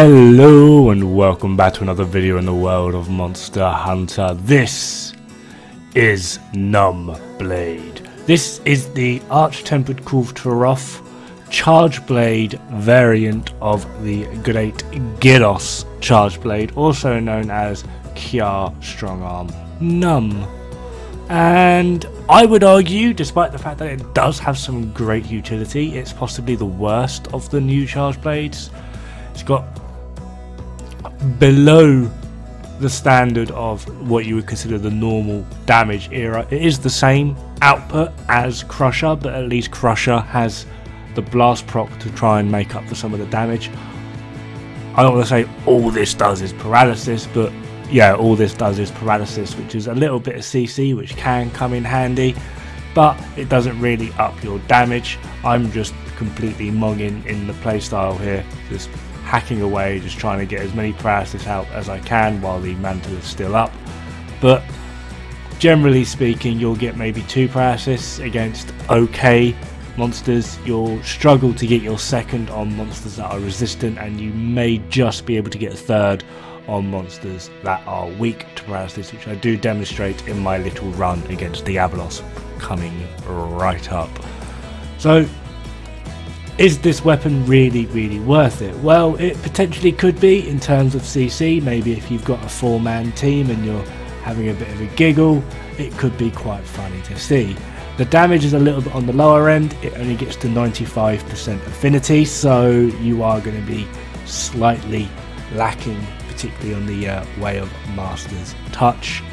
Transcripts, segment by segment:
Hello and welcome back to another video in the world of Monster Hunter. This is Numb Blade. This is the Arch-Tempered Kulftaroth Charge Blade variant of the Great Gyros Charge Blade, also known as Kjárr Strongarm Numb. And I would argue, despite the fact that it does have some great utility, it's possibly the worst of the new Charge Blades. It's got below the standard of what you would consider the normal damage era. It is the same output as Crusher, but at least Crusher has the blast proc to try and make up for some of the damage. I don't want to say all this does is paralysis, but yeah, all this does is paralysis, which is a little bit of CC, which can come in handy, but it doesn't really up your damage. I'm just completely monging in the playstyle here, just hacking away, just trying to get as many paralysis out as I can while the mantle is still up. But generally speaking, you'll get maybe 2 paralysis against okay monsters. You'll struggle to get your second on monsters that are resistant, and you may just be able to get a third on monsters that are weak to paralysis, which I do demonstrate in my little run against Diablos coming right up. So is this weapon really worth it? Well, it potentially could be in terms of CC. Maybe if you've got a 4-man team and you're having a bit of a giggle, it could be quite funny to see. The damage is a little bit on the lower end. It only gets to 95% affinity, so you are going to be slightly lacking, particularly on the Way of Master's touch,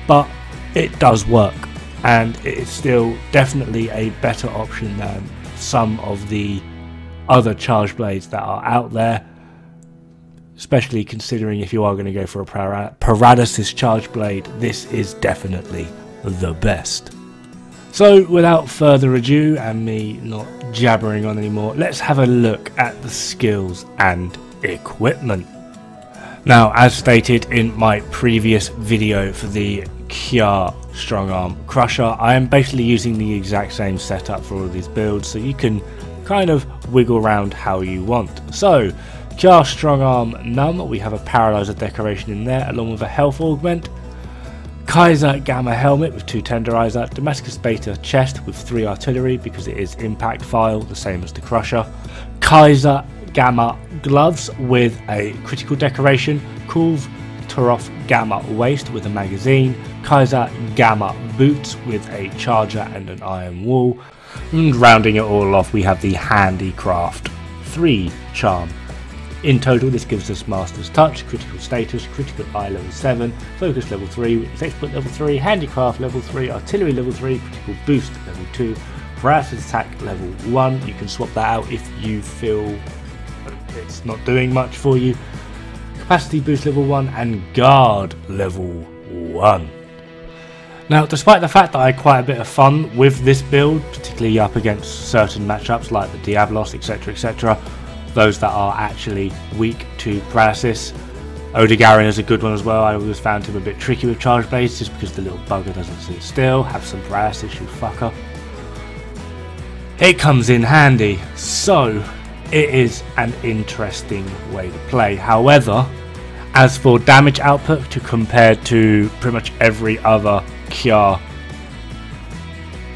but it does work, and it is still definitely a better option than some of the other charge blades that are out there, especially considering if you are going to go for a paralysis charge blade, this is definitely the best. So without further ado and me not jabbering on anymore, let's have a look at the skills and equipment. Now, as stated in my previous video for the Kjárr Strongarm Crusher, I am basically using the exact same setup for all of these builds, so you can kind of wiggle around how you want. So, Kjárr Strongarm Numb, we have a Paralyzer decoration in there along with a health augment, Kaiser Gamma helmet with 2 tenderizer, Damascus Beta chest with 3 artillery because it is impact file, the same as the Crusher, Kaiser Gamma gloves with a critical decoration, Kulftaroth Gamma waist with a magazine, Kaiser Gamma boots with a charger and an iron wall, and rounding it all off we have the Handicraft 3 charm. In total this gives us Master's Touch, Critical Status, Critical Eye level 7, Focus level 3, Exploit level 3, Handicraft level 3, Artillery level 3, Critical Boost level 2, Paralysis Attack level 1, you can swap that out if you feel it's not doing much for you, Capacity Boost level 1 and Guard level 1. Now, despite the fact that I had quite a bit of fun with this build, particularly up against certain matchups like the Diablos, etc, those that are actually weak to paralysis, Odegarin is a good one as well. I always found him a bit tricky with charge blades just because the little bugger doesn't sit still, have some paralysis, you fucker. It comes in handy, so it is an interesting way to play. However, as for damage output to compare to pretty much every other Kjárr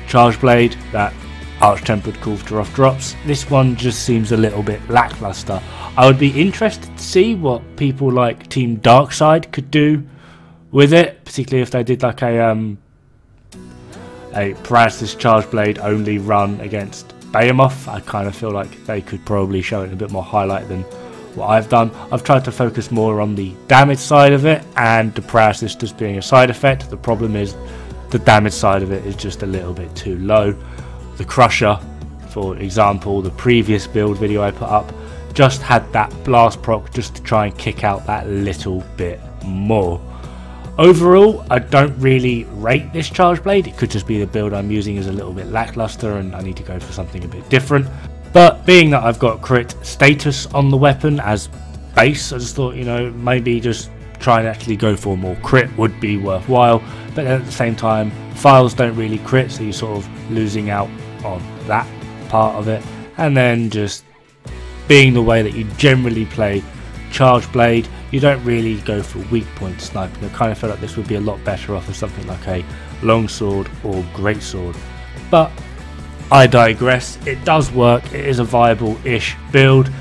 charge blade that Arch-Tempered Kulftaroth drops, this one just seems a little bit lackluster. I would be interested to see what people like Team Darkside could do with it, particularly if they did like a paralysis charge blade only run against Behemoth. I kind of feel like they could probably show it in a bit more highlight than what I've done. I've tried to focus more on the damage side of it and the paralysis just being a side effect. The problem is the damage side of it is just a little bit too low. The Crusher, for example, the previous build video I put up, just had that blast proc just to try and kick out that little bit more. Overall, I don't really rate this charge blade. It could just be the build I'm using is a little bit lackluster and I need to go for something a bit different. But being that I've got crit status on the weapon as base, I just thought, you know, maybe just try and actually go for more crit would be worthwhile. But at the same time, files don't really crit, so you're sort of losing out on that part of it. And then just being the way that you generally play charge blade, you don't really go for weak point sniping. I kind of feel like this would be a lot better off of something like a longsword or greatsword. But I digress. It does work. It is a viable-ish build,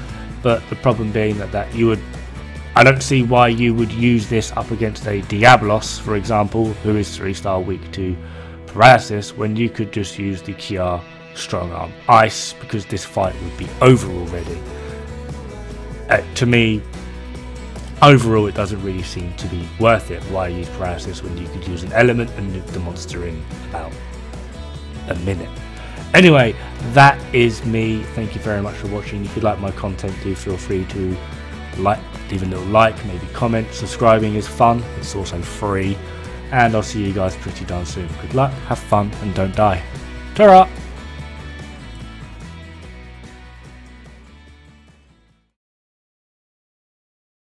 but the problem being that I don't see why you would use this up against a Diablos, for example, who is 3-star weak to paralysis, when you could just use the Kjárr Strongarm ice, because this fight would be over already. To me, overall, it doesn't really seem to be worth it. Why use paralysis when you could use an element and nuke the monster in about a minute? Anyway, that is me. Thank you very much for watching. If you like my content, do feel free to leave a little like, maybe comment. Subscribing is fun, it's also free, and I'll see you guys pretty darn soon. Good luck, have fun, and don't die. Ta-ra!